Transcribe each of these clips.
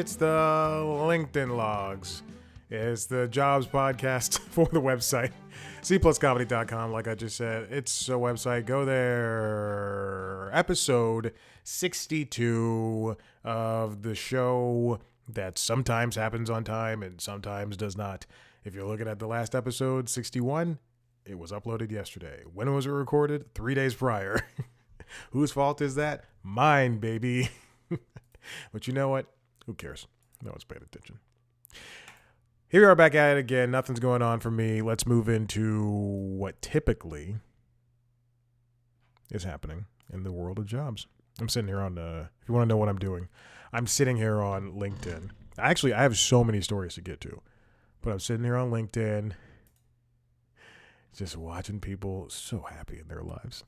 It's the LinkedIn Logs. It's the jobs podcast for the website, cpluscomedy.com. Like I just said, it's a website. Go there. Episode 62 of the show that sometimes happens on time and sometimes does not. If you're looking at the last episode, 61, it was uploaded yesterday. When was it recorded? 3 days prior. Whose fault is that? Mine, baby. But you know what? Who cares? No one's paying attention. Here we are back at it again. Nothing's going on for me. Let's move into what typically is happening in the world of jobs. I'm sitting here on, if you want to know what I'm doing, I'm sitting here on LinkedIn. Actually, I have so many stories to get to, but I'm sitting here on LinkedIn just watching people so happy in their lives.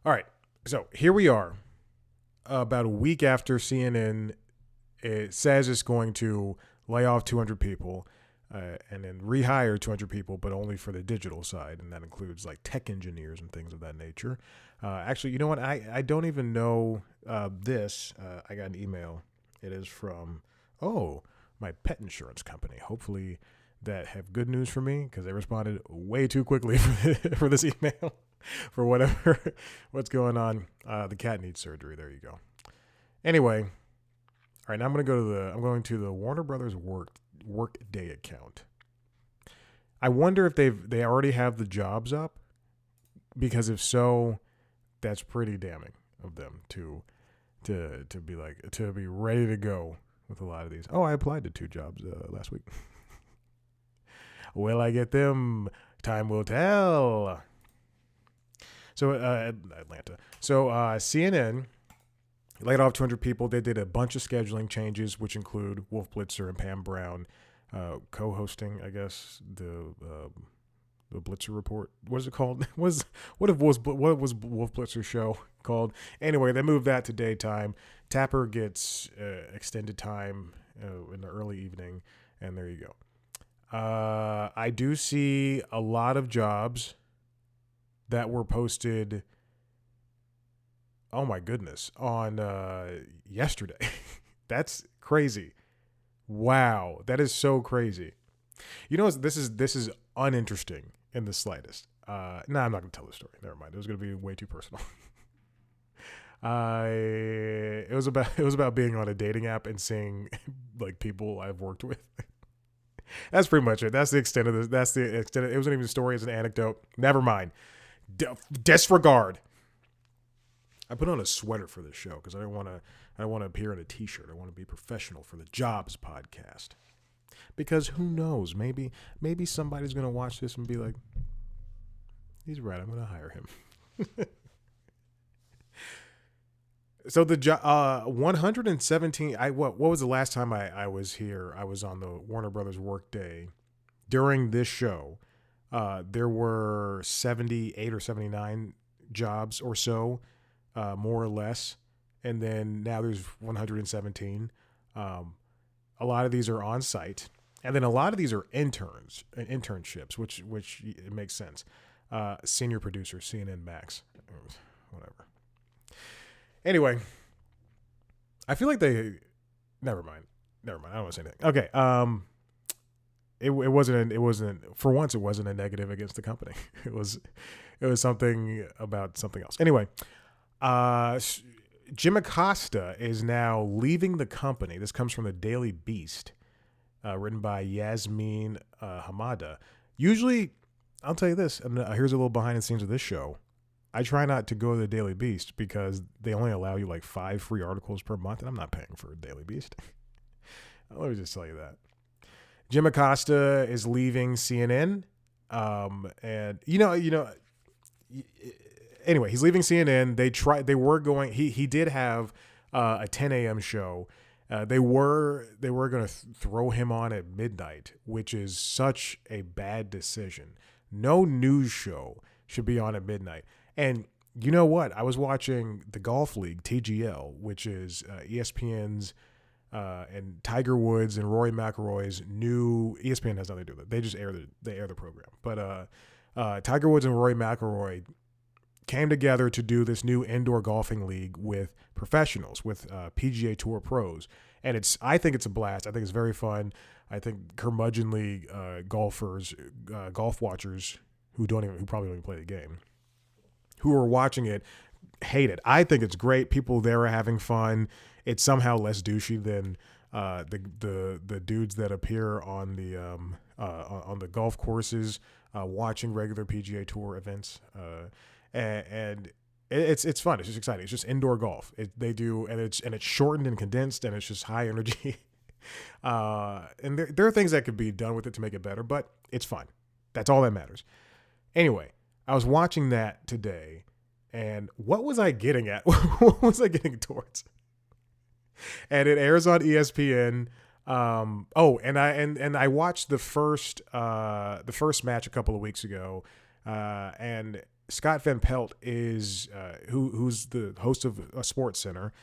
All right, so here we are. About a week after CNN it says it's going to lay off 200 people and then rehire 200 people, but only for the digital side, and that includes like tech engineers and things of that nature. Actually, you know what? I don't even know this. I got an email. It is from, my pet insurance company. Hopefully that have good news for me because they responded way too quickly for this email. For what's going on. The cat needs surgery. There you go. Anyway, all right. Now I'm going to the Warner Brothers Workday account. I wonder if they already have the jobs up, because if so, that's pretty damning of them to be ready to go with a lot of these. Oh, I applied to 2 jobs last week. Will I get them? Time will tell. So Atlanta. So CNN laid off 200 people. They did a bunch of scheduling changes, which include Wolf Blitzer and Pam Brown co-hosting, I guess, the Blitzer Report. What is it called? What was Wolf Blitzer's show called? Anyway, they moved that to daytime. Tapper gets extended time in the early evening, and there you go. I do see a lot of jobs that were posted, oh my goodness, on yesterday. That's crazy. Wow, that is so crazy. You know, this is uninteresting in the slightest. I'm not going to tell the story. Never mind. It was going to be way too personal. It was about being on a dating app and seeing like people I've worked with. That's pretty much it. That's the extent of this. That's the extent. It wasn't even a story. It's an anecdote. Never mind. Disregard. I put on a sweater for this show because I don't want to appear in a t-shirt. I want to be professional for the jobs podcast. Because who knows? Maybe somebody's going to watch this and be like, he's right. I'm going to hire him. So the 117. What was the last time I was here? I was on the Warner Brothers Workday during this show. There were 78 or 79 jobs or so, more or less. And then now there's 117. A lot of these are on site. And then a lot of these are internships, which it makes sense. Senior producer, CNN Max, whatever. Anyway, I feel like never mind. I don't want to say anything. Okay. It wasn't for once. It wasn't a negative against the company. It was something about something else. Anyway, Jim Acosta is now leaving the company. This comes from the Daily Beast, written by Yasmin Hamada. Usually, I'll tell you this, and here's a little behind the scenes of this show. I try not to go to the Daily Beast because they only allow you like 5 free articles per month, and I'm not paying for a Daily Beast. Let me just tell you that. Jim Acosta is leaving CNN, and anyway, he's leaving CNN. They were going. He did have a 10 a.m. show. They were going to throw him on at midnight, which is such a bad decision. No news show should be on at midnight. And you know what? I was watching the Golf League, TGL, which is ESPN's and Tiger Woods and Rory McIlroy's new. ESPN has nothing to do with it. They just air the program. But Tiger Woods and Rory McIlroy came together to do this new indoor golfing league with professionals, with PGA Tour pros. And I think it's a blast. I think it's very fun. I think curmudgeonly golfers, golf watchers who probably don't even play the game, who are watching it, hate it. I think it's great. People there are having fun. It's somehow less douchey than the dudes that appear on the golf courses watching regular PGA Tour events. And it's fun. It's just exciting. It's just indoor golf. It's shortened and condensed, and it's just high energy. And there are things that could be done with it to make it better, but it's fun. That's all that matters. Anyway, I was watching that today, and what was I getting at? What was I getting towards? And it airs on ESPN. And I watched the first match a couple of weeks ago, and Scott Van Pelt is who's the host of Sports Center.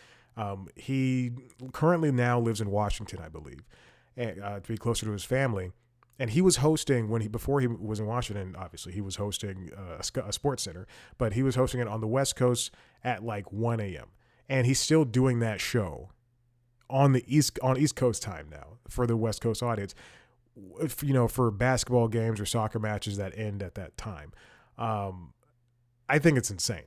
He currently now lives in Washington, I believe, to be closer to his family. And he was hosting before he was in Washington. Obviously, he was hosting a Sports Center, but he was hosting it on the West Coast at like 1 a.m. And he's still doing that show on East Coast time now for the West Coast audience. For basketball games or soccer matches that end at that time. I think it's insane.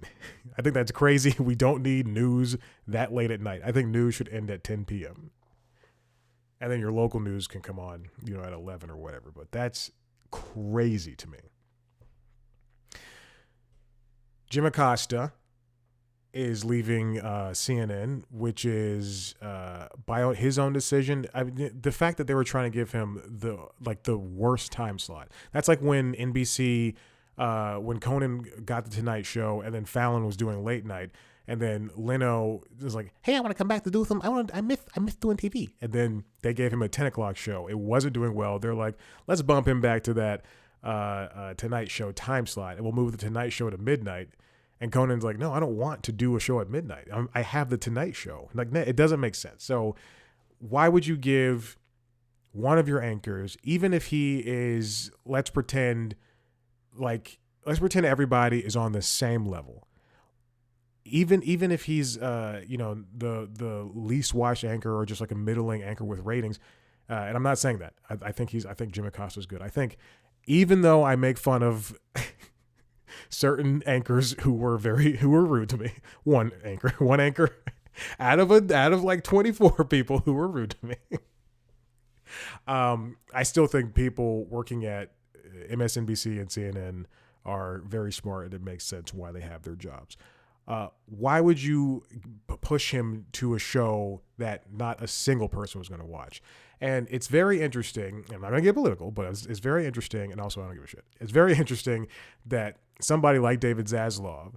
I think that's crazy. We don't need news that late at night. I think news should end at 10 p.m. And then your local news can come on, at 11 or whatever. But that's crazy to me. Jim Acosta is leaving CNN, which is by his own decision. I mean, the fact that they were trying to give him the worst time slot. That's like when NBC, when Conan got the Tonight Show, and then Fallon was doing late night. And then Leno was like, "Hey, I want to come back to do some. I miss doing TV." And then they gave him a 10 o'clock show. It wasn't doing well. They're like, "Let's bump him back to that Tonight Show time slot, and we'll move the Tonight Show to midnight." And Conan's like, "No, I don't want to do a show at midnight. I have the Tonight Show." Like, it doesn't make sense. So why would you give one of your anchors, even if he is, let's pretend everybody is on the same level. Even if he's the least watched anchor or just like a middling anchor with ratings, and I'm not saying that. I think Jim Acosta's good. I think even though I make fun of certain anchors who were rude to me, one anchor out of like 24 people who were rude to me. I still think people working at MSNBC and CNN are very smart, and it makes sense why they have their jobs. Why would you push him to a show that not a single person was going to watch? And it's very interesting. I'm not going to get political, but it's very interesting. And also, I don't give a shit. It's very interesting that somebody like David Zaslav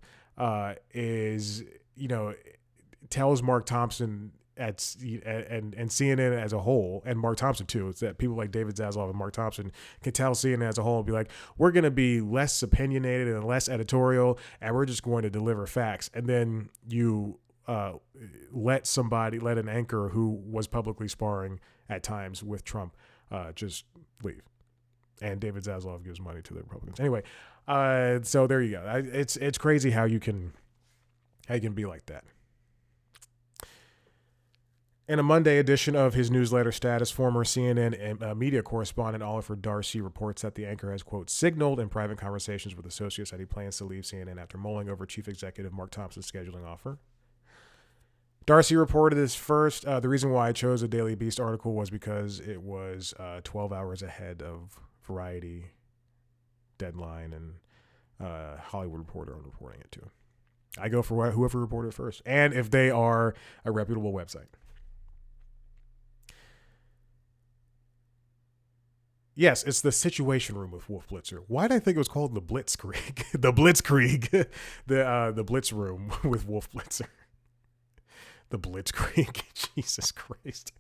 tells Mark Thompson and CNN as a whole, and Mark Thompson too. It's that people like David Zaslav and Mark Thompson can tell CNN as a whole and be like, we're going to be less opinionated and less editorial, and we're just going to deliver facts. And then you let an anchor who was publicly sparring at times with Trump just leave. And David Zaslav gives money to the Republicans. Anyway, so there you go. It's crazy how you can be like that. In a Monday edition of his newsletter status, former CNN media correspondent Oliver Darcy reports that the anchor has, quote, signaled in private conversations with associates that he plans to leave CNN after mulling over chief executive Mark Thompson's scheduling offer. Darcy reported this first. The reason why I chose a Daily Beast article was because it was 12 hours ahead of Variety, Deadline, and Hollywood Reporter I'm reporting it to. I go for whoever reported first, and if they are a reputable website. Yes, it's the Situation Room with Wolf Blitzer. Why did I think it was called the Blitzkrieg? The Blitzkrieg. The Blitz Room with Wolf Blitzer. The Blitzkrieg. Jesus Christ.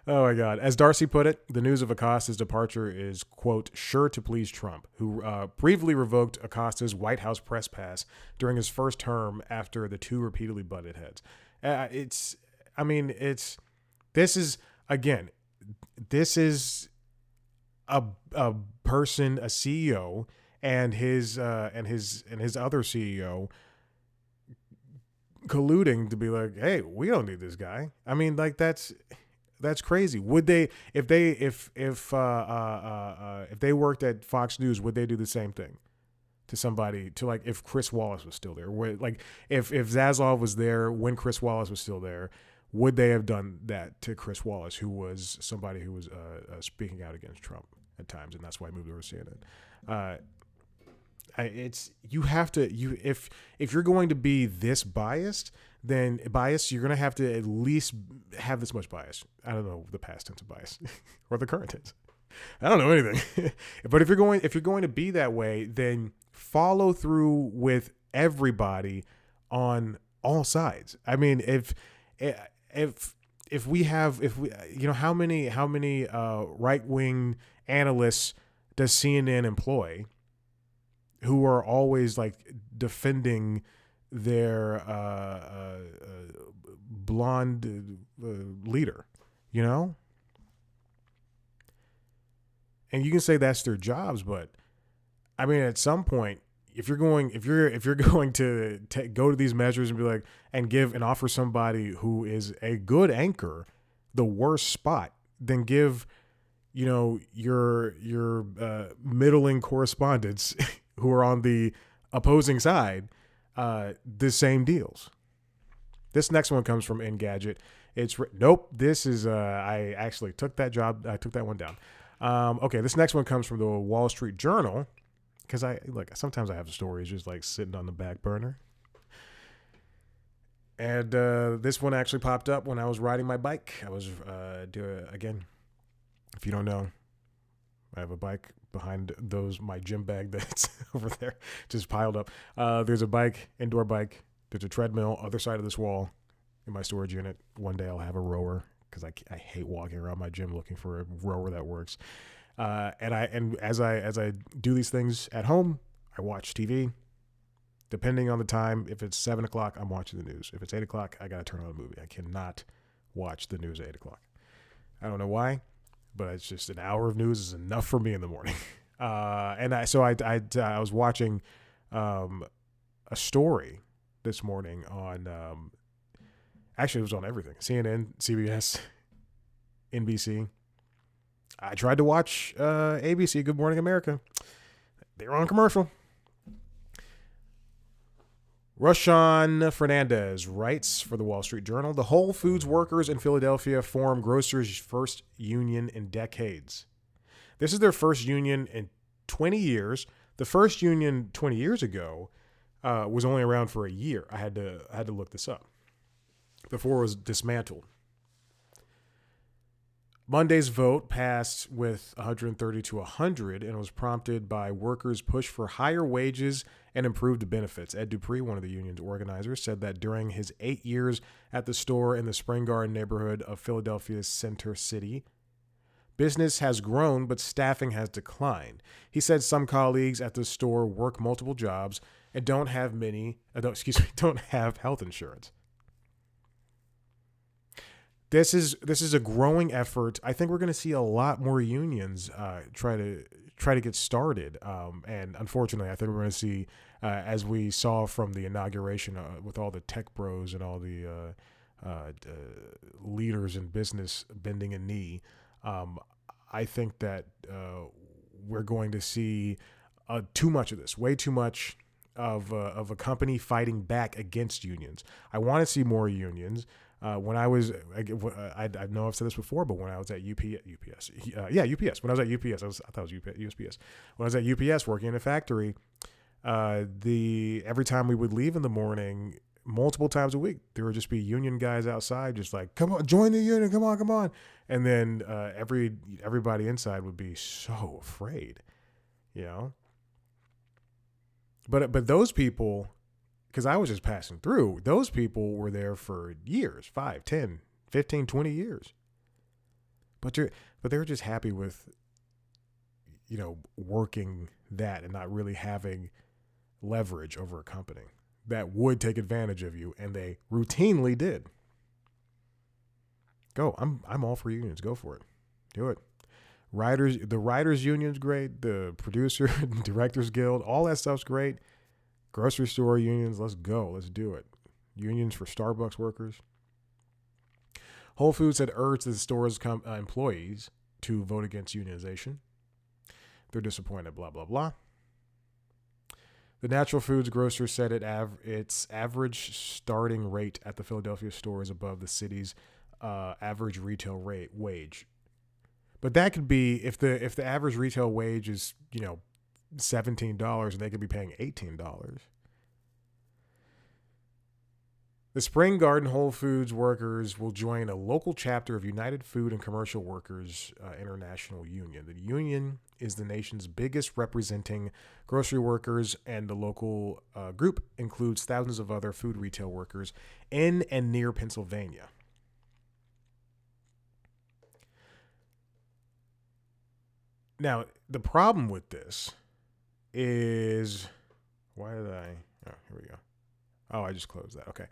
Oh, my God. As Darcy put it, the news of Acosta's departure is, quote, sure to please Trump, who briefly revoked Acosta's White House press pass during his first term after the two repeatedly butted heads. This is a person, a CEO, and his other CEO colluding to be like, hey, we don't need this guy. I mean, like that's crazy. Would they, if they worked at Fox News, would they do the same thing to somebody, to like if Chris Wallace was still there? Like if Zaslav was there when Chris Wallace was still there, would they have done that to Chris Wallace, who was somebody who was speaking out against Trump at times, and that's why I moved over to CNN. It's, you have to, if you're going to be this biased, then you're going to have to at least have this much bias. I don't know the past tense of bias or the current tense. I don't know anything. But if you're going to be that way, then follow through with everybody on all sides. I mean, if we how many right-wing analysts does CNN employ who are always like defending their blonde leader, you know? And you can say that's their jobs, but I mean, at some point, if you're going to go to these measures and be like, and give and offer somebody who is a good anchor the worst spot, then give, your middling correspondents who are on the opposing side the same deals. This next one comes from Engadget. Nope. This is I actually took that job. I took that one down. Okay, this next one comes from the Wall Street Journal, because sometimes I have stories just like sitting on the back burner. And this one actually popped up when I was riding my bike. I was again, if you don't know, I have a bike behind my gym bag that's over there, just piled up. There's a bike, indoor bike. There's a treadmill, other side of this wall in my storage unit. One day I'll have a rower, because I hate walking around my gym looking for a rower that works. And as I do these things at home, I watch TV. Depending on the time, if it's 7 o'clock, I'm watching the news. If it's 8 o'clock, I got to turn on a movie. I cannot watch the news at 8 o'clock. I don't know why, but it's just an hour of news is enough for me in the morning. I was watching a story this morning on, actually it was on everything. CNN, CBS, NBC. I tried to watch ABC, Good Morning America. They were on commercial. Roshan Fernandez writes for the Wall Street Journal, the Whole Foods workers in Philadelphia form grocers' first union in decades. This is their first union in 20 years. The first union 20 years ago was only around for a year. I had to look this up. Before it was dismantled. Monday's vote passed with 130 to 100 and was prompted by workers' push for higher wages and improved benefits. Ed Dupree, one of the union's organizers, said that during his 8 years at the store in the Spring Garden neighborhood of Philadelphia's Center City, business has grown, but staffing has declined. He said some colleagues at the store work multiple jobs and don't have health insurance. This is a growing effort. I think we're going to see a lot more unions try to get started. And unfortunately, I think we're going to see, as we saw from the inauguration with all the tech bros and all the leaders in business bending a knee, I think that we're going to see too much of this, way too much of a company fighting back against unions. I want to see more unions. When I was, I know I've said this before, but when I was at UPS. When I was at UPS, I thought it was USPS. When I was at UPS working in a factory, every time we would leave in the morning, multiple times a week, there would just be union guys outside, just like, come on, join the union, come on. And then everybody inside would be so afraid, But those people, because I was just passing through, those people were there for years, 5, 10, 15, 20 years. But they were just happy with, working that and not really having leverage over a company that would take advantage of you, and they routinely did. Go. I'm all for unions. Go for it. Do it. The writers union's great. The producer directors guild, all that stuff's great. Grocery store unions, let's go. Let's do it. Unions for Starbucks workers. Whole Foods had urged the store's employees to vote against unionization. They're disappointed, blah, blah, blah. The natural foods grocer said its average starting rate at the Philadelphia store is above the city's average retail wage. But that could be if the average retail wage is, $17 and they could be paying $18. The Spring Garden Whole Foods workers will join a local chapter of United Food and Commercial Workers International Union. The union is the nation's biggest representing grocery workers, and the local group includes thousands of other food retail workers in and near Pennsylvania. Now, the problem with this is, why did I? Oh, here we go. Oh, I just closed that. Okay.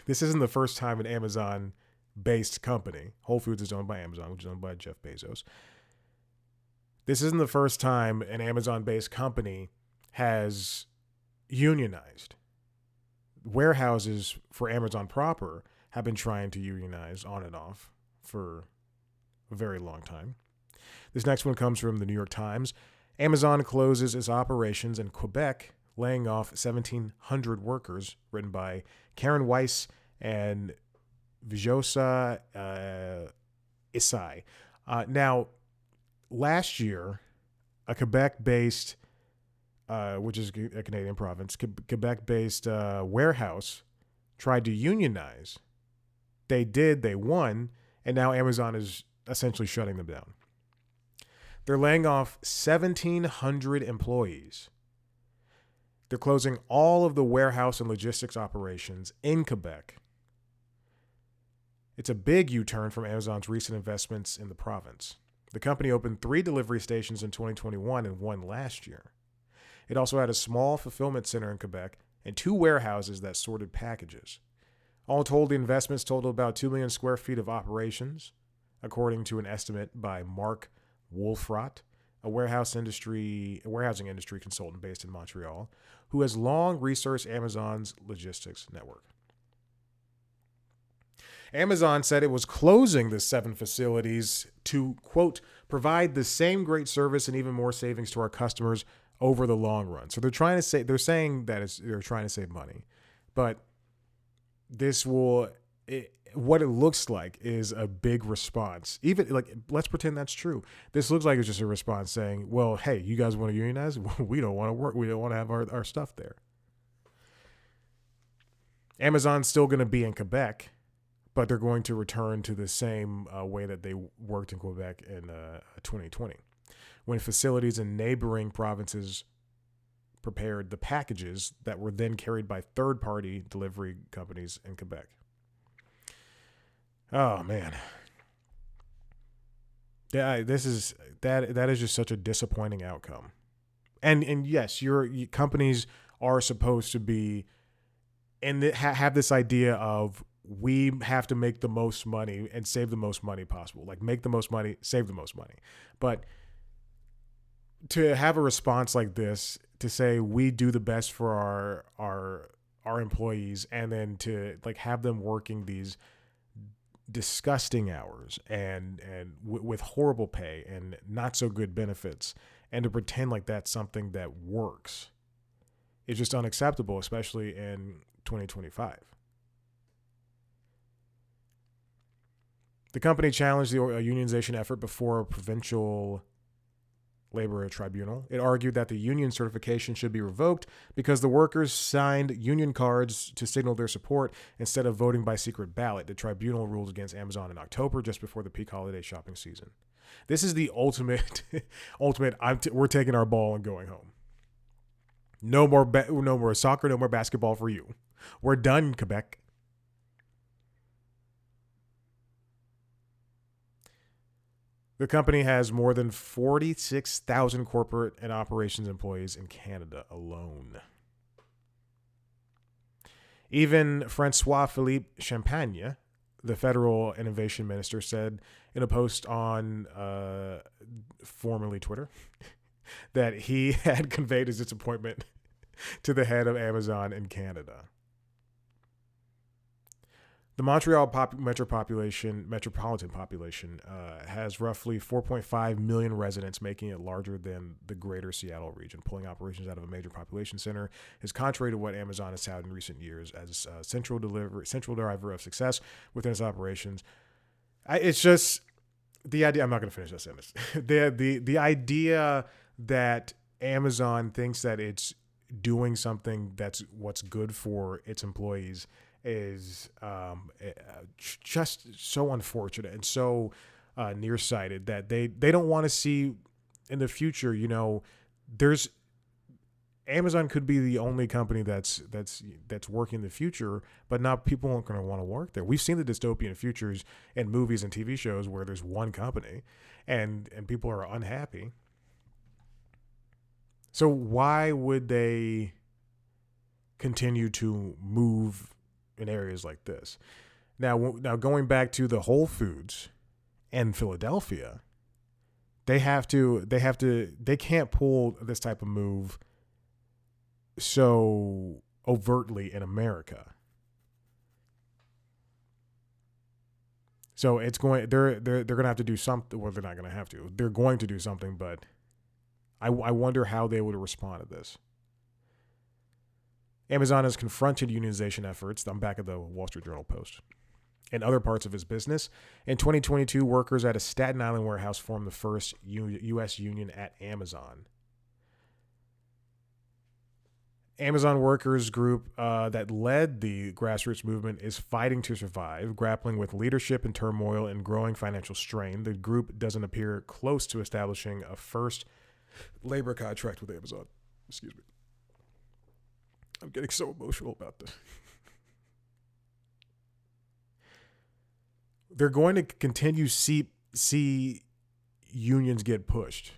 This isn't the first time an Amazon-based company, Whole Foods is owned by Amazon, which is owned by Jeff Bezos. This isn't the first time an Amazon-based company has unionized. Warehouses for Amazon proper have been trying to unionize on and off for a very long time. This next one comes from the New York Times. Amazon closes its operations in Quebec, laying off 1,700 workers, written by Karen Weiss and Vijosa Isai. Now, last year, a Quebec-based, which is a Canadian province, Quebec-based warehouse tried to unionize. They did, they won, and now Amazon is essentially shutting them down. They're laying off 1,700 employees. They're closing all of the warehouse and logistics operations in Quebec. It's a big U-turn from Amazon's recent investments in the province. The company opened 3 delivery stations in 2021 and 1 last year. It also had a small fulfillment center in Quebec and 2 warehouses that sorted packages. All told, the investments total about 2 million square feet of operations, according to an estimate by Mark Wolfrott, a warehousing industry consultant based in Montreal, who has long researched Amazon's logistics network. Amazon said it was closing the 7 facilities to, quote, provide the same great service and even more savings to our customers over the long run. So they're saying that they're trying to save money, but this will, what it looks like is a big response. Even let's pretend that's true. This looks like it's just a response saying, well, hey, you guys want to unionize? We don't want to work. We don't want to have our stuff there. Amazon's still going to be in Quebec, but they're going to return to the same way that they worked in Quebec in 2020, when facilities in neighboring provinces prepared the packages that were then carried by third-party delivery companies in Quebec. Oh man, yeah, that is just such a disappointing outcome. And yes, your companies are supposed to be and have this idea of we have to make the most money and save the most money possible. Like make the most money, save the most money. But to have a response like this, to say we do the best for our employees, and then to have them working these disgusting hours and with horrible pay and not so good benefits, and to pretend like that's something that works, is just unacceptable, especially in 2025. The company challenged the unionization effort before a provincial labor tribunal. It argued that the union certification should be revoked because the workers signed union cards to signal their support instead of voting by secret ballot. The tribunal ruled against Amazon in October, just before the peak holiday shopping season. This is the ultimate, we're taking our ball and going home. No more soccer, no more basketball for you. We're done, Quebec. The company has more than 46,000 corporate and operations employees in Canada alone. Even Francois Philippe Champagne, the federal innovation minister said in a post on formerly Twitter that he had conveyed his disappointment to the head of Amazon in Canada. The Montreal metropolitan population has roughly 4.5 million residents, making it larger than the greater Seattle region. Pulling operations out of a major population center is contrary to what Amazon has touted in recent years as a central driver of success within its operations. It's just the idea. I'm not going to finish that sentence. the idea that Amazon thinks that it's doing something that's what's good for its employees is just so unfortunate and so nearsighted that they don't want to see in the future. There's Amazon could be the only company that's working in the future, but now people aren't going to want to work there. We've seen the dystopian futures in movies and TV shows where there's one company and people are unhappy. So why would they continue to move in areas like this? Now going back to the Whole Foods in Philadelphia, they can't pull this type of move so overtly in America. So they're going to have to do something. Well, they're not going to have to. They're going to do something, but I wonder how they would respond to this. Amazon has confronted unionization efforts. I'm back at the Wall Street Journal Post. In other parts of its business. In 2022, workers at a Staten Island warehouse formed the first U.S. union at Amazon. Amazon workers group that led the grassroots movement is fighting to survive, grappling with leadership and turmoil and growing financial strain. The group doesn't appear close to establishing a first labor contract with Amazon. Excuse me. I'm getting so emotional about this. They're going to continue see unions get pushed.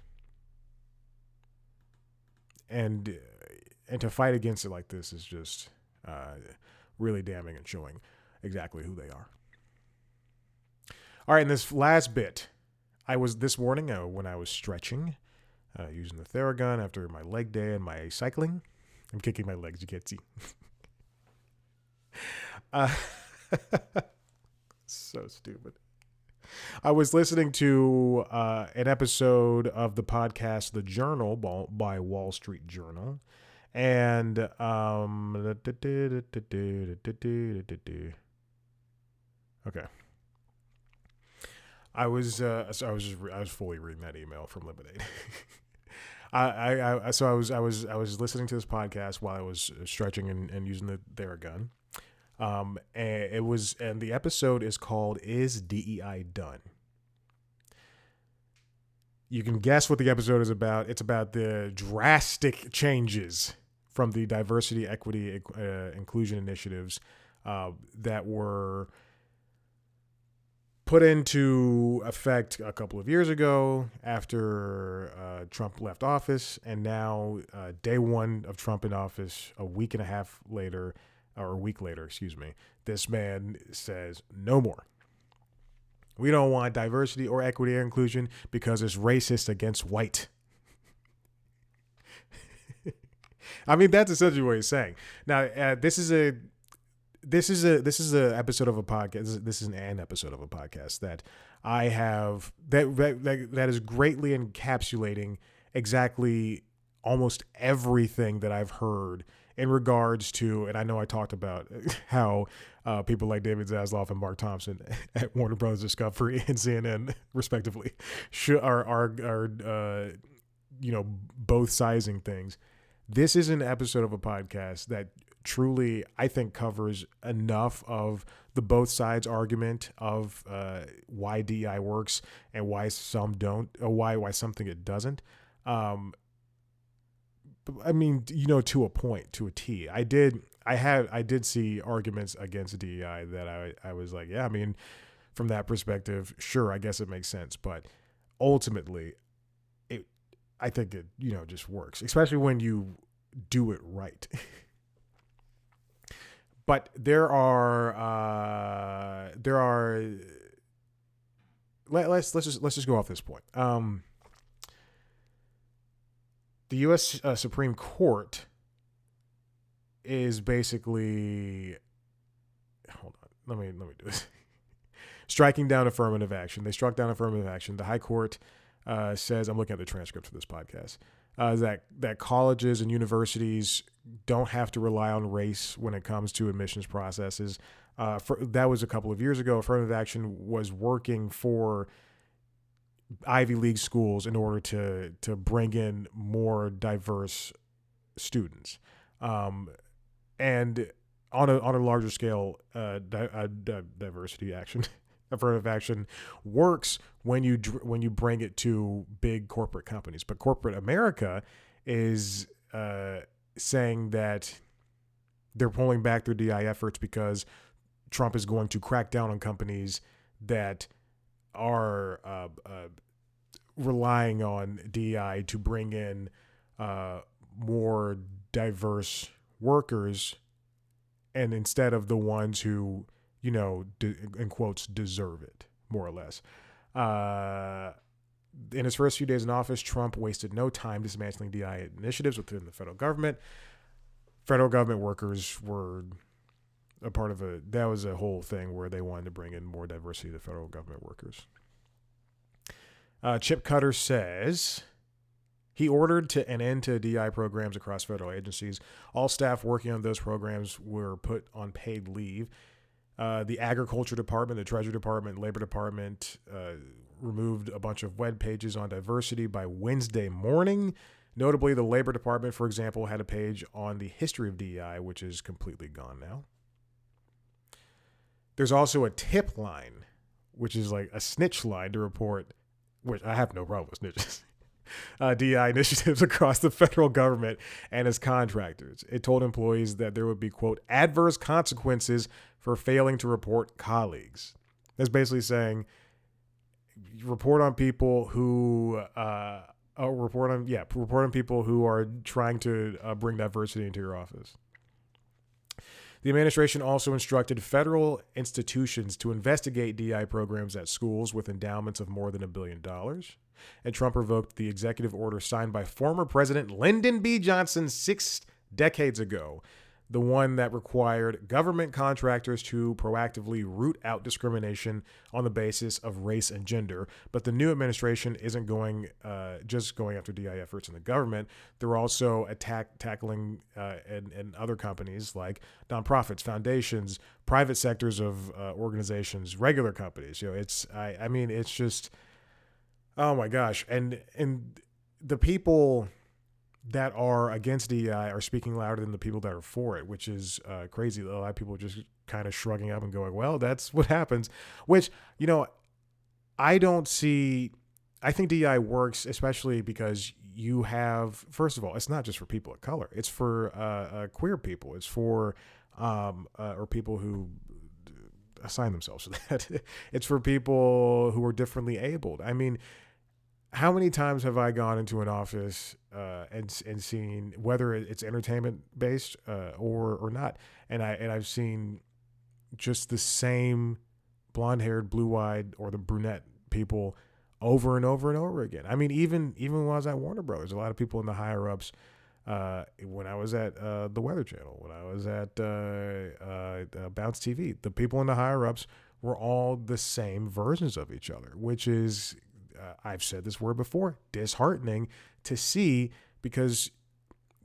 And to fight against it like this is just really damning and showing exactly who they are. All right, in this last bit, I was this morning when I was stretching, using the Theragun after my leg day and my cycling. I'm kicking my legs, you can't see. So stupid. I was listening to an episode of the podcast The Journal by Wall Street Journal. And okay. I was fully reading that email from Lemonade. I was listening to this podcast while I was stretching and using the Theragun. And the episode is called "Is DEI Done?" You can guess what the episode is about. It's about the drastic changes from the diversity, equity, inclusion initiatives that were put into effect a couple of years ago after Trump left office, and now day one of Trump in office, a week later, this man says no more. We don't want diversity or equity or inclusion because it's racist against white. I mean, that's essentially what he's saying. Now, this is a episode of a podcast. This is an episode of a podcast that I have that is greatly encapsulating exactly almost everything that I've heard in regards to, and I know I talked about how people like David Zaslav and Mark Thompson at Warner Brothers Discovery and CNN, respectively, are both sizing things. This is an episode of a podcast that truly, I think, covers enough of the both sides argument of why DEI works and why some don't, or why some think it doesn't. I mean, to a point, to a T. I did see arguments against DEI that I was like, yeah, I mean, from that perspective, sure, I guess it makes sense. But ultimately, I think it, just works, especially when you do it right. But there are let's just go off this point. The U.S. Supreme Court is basically, hold on, let me do this. Striking down affirmative action. They struck down affirmative action. The High Court says, I'm looking at the transcript for this podcast, that colleges and universities don't have to rely on race when it comes to admissions processes. That was a couple of years ago. Affirmative action was working for Ivy League schools in order to bring in more diverse students, and on a larger scale, diversity action. Affirmative action works when you bring it to big corporate companies, but corporate America is saying that they're pulling back their DI efforts because Trump is going to crack down on companies that are relying on DEI to bring in more diverse workers, and instead of the ones who, in quotes, deserve it, more or less. In his first few days in office, Trump wasted no time dismantling DEI initiatives within the federal government. Federal government workers were a part of that was a whole thing where they wanted to bring in more diversity to federal government workers. Chip Cutter says he ordered an end to DI programs across federal agencies. All staff working on those programs were put on paid leave. The Agriculture Department, the Treasury Department, Labor Department removed a bunch of web pages on diversity by Wednesday morning. Notably, the Labor Department, for example, had a page on the history of DEI, which is completely gone now. There's also a tip line, which is like a snitch line to report, which I have no problem with snitches, DEI initiatives across the federal government and its contractors. It told employees that there would be, quote, adverse consequences for failing to report colleagues. That's basically saying report on people who report on people who are trying to bring diversity into your office. The administration also instructed federal institutions to investigate DEI programs at schools with endowments of more than $1 billion. And Trump revoked the executive order signed by former President Lyndon B. Johnson 6 decades ago, the one that required government contractors to proactively root out discrimination on the basis of race and gender. But the new administration isn't just going after DEI efforts in the government. They're also tackling and other companies like nonprofits, foundations, private sectors of organizations, regular companies. It's just, oh my gosh. And the people that are against DEI are speaking louder than the people that are for it, which is crazy. A lot of people just kind of shrugging up and going, well, that's what happens, which, I don't see. I think DEI works, especially because you have, first of all, it's not just for people of color. It's for queer people. It's for or people who assign themselves to that. It's for people who are differently abled. I mean, how many times have I gone into an office and seen, whether it's entertainment based or not, and I've seen just the same blonde haired, blue eyed, or the brunette people over and over and over again. I mean, even when I was at Warner Brothers, a lot of people in the higher ups. When I was at the Weather Channel, when I was at Bounce TV, the people in the higher ups were all the same versions of each other, which is, I've said this word before, disheartening to see, because,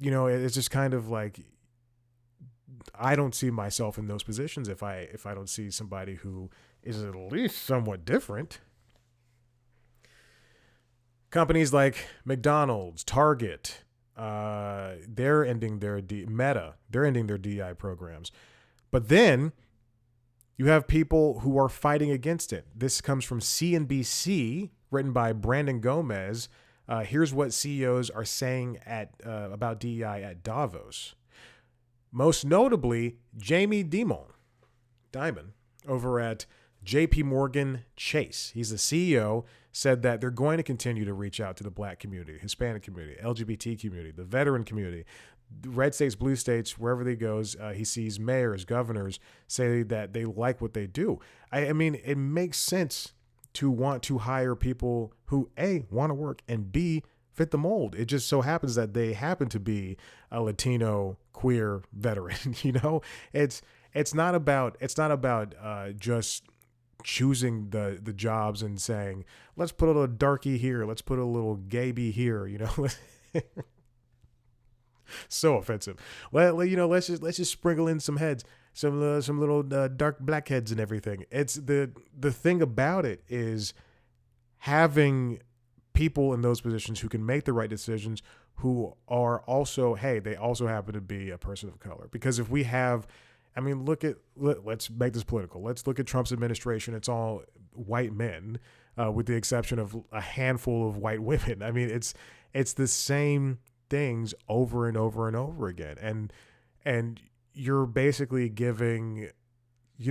it's just kind of like, I don't see myself in those positions if I don't see somebody who is at least somewhat different. Companies like McDonald's, Target, they're ending their Meta, they're ending their DEI programs. But then you have people who are fighting against it. This comes from CNBC, written by Brandon Gomez. Here's what CEOs are saying about DEI at Davos. Most notably, Jamie Dimon over at JP Morgan Chase, he's the CEO, said that they're going to continue to reach out to the black community, Hispanic community, LGBT community, the veteran community, red states, blue states, wherever they goes. He sees mayors, governors say that they like what they do. I mean, it makes sense to want to hire people who A, want to work, and B, fit the mold. It just so happens that they happen to be a Latino queer veteran. It's not about just choosing the jobs and saying, let's put a little darky here, let's put a little gayby here, so offensive. Let's just sprinkle in some heads, some little dark black heads and everything. It's the thing about it is having people in those positions who can make the right decisions, who are also, hey, they also happen to be a person of color. Because if we have, I mean, let's make this political. Let's look at Trump's administration. It's all white men, with the exception of a handful of white women. I mean, it's the same things over and over and over again. And you're basically giving,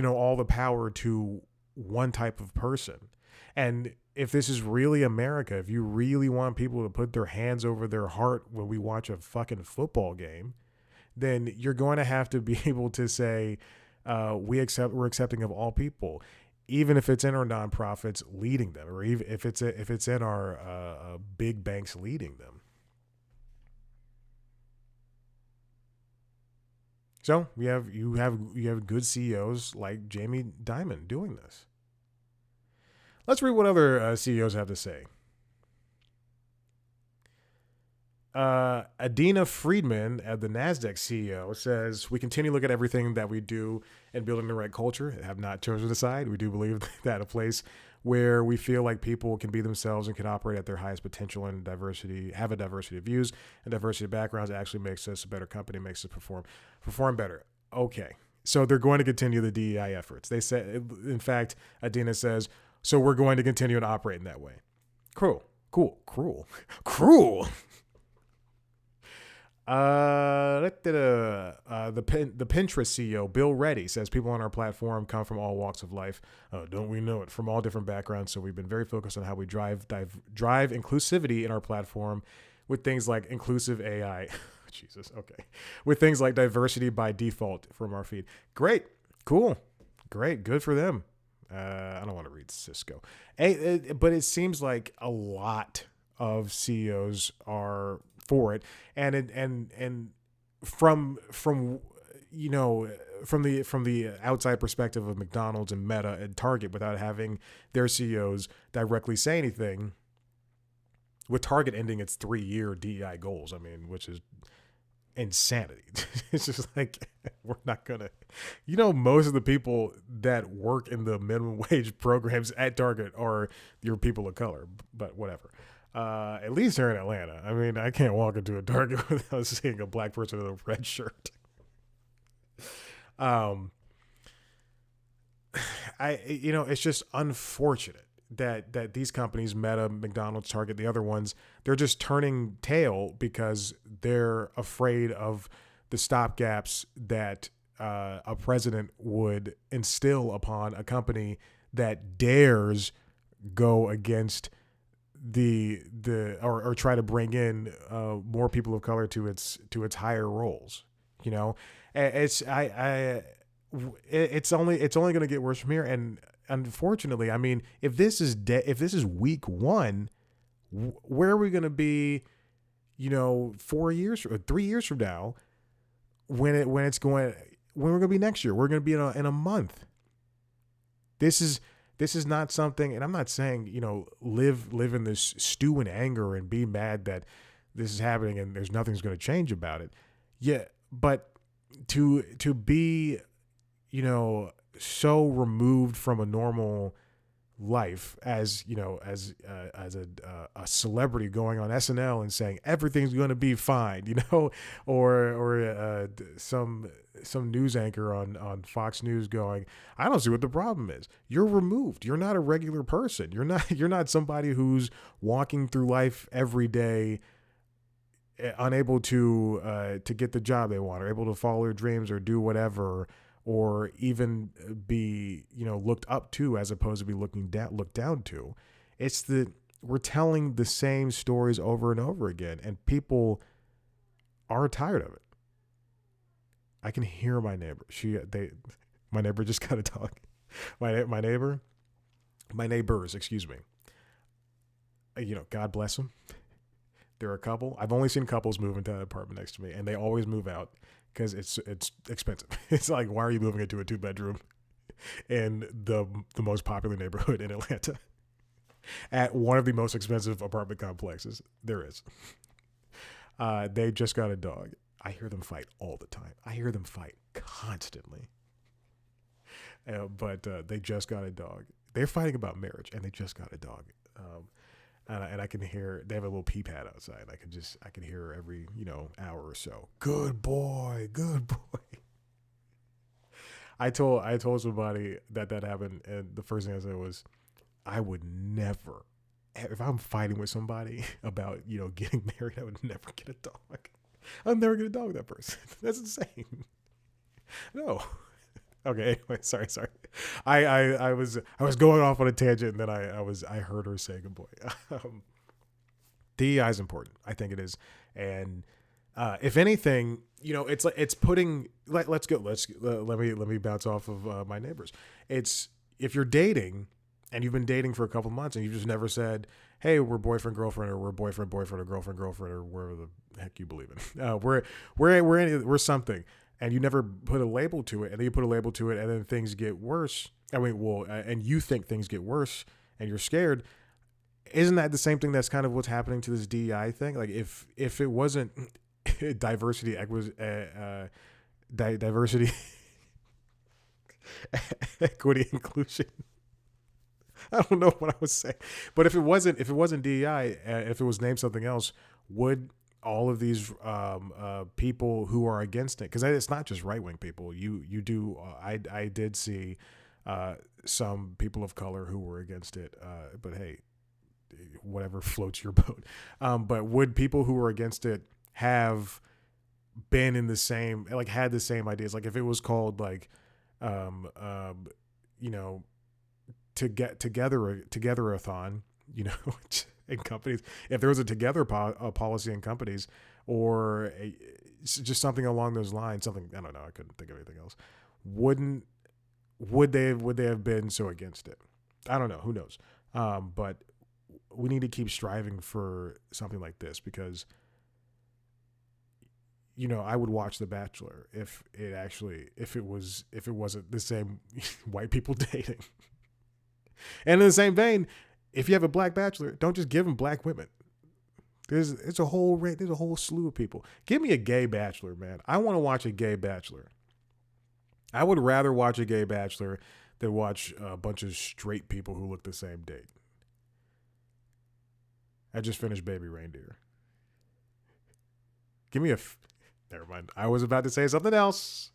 all the power to one type of person. And if this is really America, if you really want people to put their hands over their heart when we watch a fucking football game, then you're going to have to be able to say, we're accepting of all people, even if it's in our nonprofits leading them, or even if it's in our big banks leading them. So you have good CEOs like Jamie Dimon doing this. Let's read what other CEOs have to say. Adina Friedman, the NASDAQ CEO, says, we continue to look at everything that we do in building the right culture and have not chosen to decide. We do believe that a place where we feel like people can be themselves and can operate at their highest potential and have a diversity of views and diversity of backgrounds actually makes us a better company, makes us perform better. Okay. So they're going to continue the DEI efforts. They said, in fact, Adina says, so we're going to continue to operate in that way. Cruel. The Pinterest CEO, Bill Reddy, says people on our platform come from all walks of life. Don't we know it? From all different backgrounds. So we've been very focused on how we drive inclusivity in our platform with things like inclusive AI. Jesus. Okay. With things like diversity by default from our feed. Great. Cool. Great. Good for them. I don't want to read Cisco. But it seems like a lot of CEOs are for it, and from the outside perspective of McDonald's and Meta and Target, without having their CEOs directly say anything, with Target ending its 3-year DEI goals, I mean, which is insanity. It's just like, we're not gonna, most of the people that work in the minimum wage programs at Target are your people of color, but whatever. At least here in Atlanta. I mean, I can't walk into a Target without seeing a black person in a red shirt. It's just unfortunate that these companies, Meta, McDonald's, Target, the other ones, they're just turning tail because they're afraid of the stopgaps that a president would instill upon a company that dares go against or try to bring in more people of color to its higher roles. It's only going to get worse from here. And unfortunately, I mean, if this is week 1, where are we going to be? 3 years from now, when we're going to be next year? We're going to be in a month. This is not something, and I'm not saying, live in this stew and anger and be mad that this is happening and there's nothing's going to change about it. Yeah, but to be, so removed from a normal life as a celebrity going on SNL and saying everything's going to be fine, or some news anchor on Fox News going, I don't see what the problem is. You're removed. You're not a regular person. You're not somebody who's walking through life every day unable to get the job they want, or able to follow their dreams or do whatever, or even be, looked up to as opposed to be looked down to. It's that we're telling the same stories over and over again, and people are tired of it. I can hear my neighbor. My neighbor just got a dog. My neighbors, excuse me. God bless them. They're a couple. I've only seen couples move into an apartment next to me, and they always move out because it's expensive. It's like, why are you moving into a 2-bedroom in the most popular neighborhood in Atlanta at one of the most expensive apartment complexes there is? They just got a dog. I hear them fight all the time. I hear them fight constantly. But they just got a dog. They're fighting about marriage, and they just got a dog. And I can hear, they have a little pee pad outside. I can hear every, hour or so. Good boy, good boy. I told somebody that happened, and the first thing I said was, I would never, if I'm fighting with somebody about, getting married, I would never get a dog. I'll never get a dog with that person. That's insane. No. Okay, anyway, sorry. I was going off on a tangent, and then I heard her say good boy. DEI is important. I think it is. And if anything, it's like, it's putting, let me bounce off of my neighbors. It's, if you're dating and you've been dating for a couple months and you've just never said, hey, we're boyfriend, girlfriend, or we're boyfriend, or girlfriend, or whatever the heck you believe in. We're something. And you never put a label to it, and then you put a label to it, and then things get worse. And you think things get worse, and you're scared. Isn't that the same thing that's kind of what's happening to this DEI thing? Like, if it wasn't diversity, equity, inclusion. I don't know what I was saying, but if it wasn't DEI, if it was named something else, would all of these people who are against it, because it's not just right-wing people. You do. I did see some people of color who were against it. But hey, whatever floats your boat. But would people who were against it have been in the same, like, had the same ideas? Like, if it was called like, together-a-thon, in companies, if there was a together policy in companies, or just something along those lines, something, I don't know, I couldn't think of anything else. Would they have been so against it? I don't know. Who knows? But we need to keep striving for something like this, because, I would watch The Bachelor if it wasn't the same white people dating. And in the same vein, if you have a black bachelor, don't just give them black women. There's a whole slew of people. Give me a gay bachelor, man. I want to watch a gay bachelor. I would rather watch a gay bachelor than watch a bunch of straight people who look the same date. I just finished Baby Reindeer. Never mind. I was about to say something else.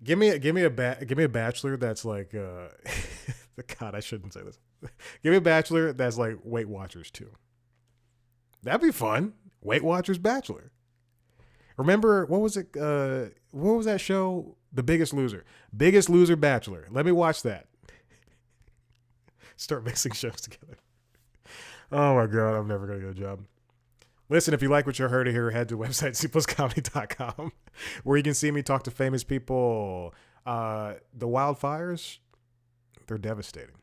Give me a bachelor that's like God, I shouldn't say this. Give me a bachelor that's like Weight Watchers too. That'd be fun. Weight Watchers Bachelor. Remember, what was it? What was that show? The Biggest Loser. Biggest Loser Bachelor. Let me watch that. Start mixing shows together. Oh my God, I'm never gonna get a job. Listen, if you like what you heard here, head to the website cpluscomedy.com, where you can see me talk to famous people. The wildfires, they're devastating.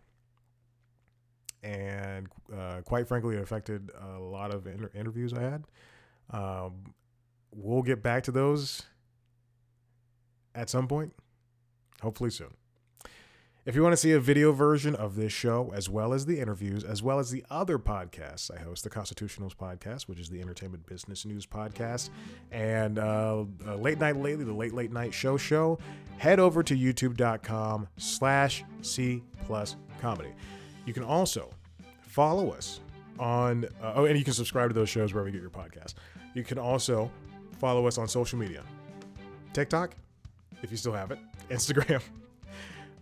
And quite frankly, it affected a lot of interviews I had. We'll get back to those at some point, hopefully soon. If you want to see a video version of this show, as well as the interviews, as well as the other podcasts I host, the Constitutionals podcast, which is the entertainment business news podcast, and Late Night Lately, the Late Night Show, head over to youtube.com/C+comedy. You can also follow us on, and you can subscribe to those shows wherever you get your podcasts. You can also follow us on social media. TikTok, if you still have it, Instagram,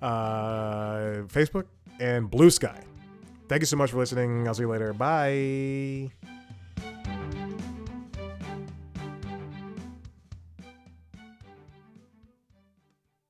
Facebook, and Blue Sky. Thank you so much for listening. I'll see you later. Bye.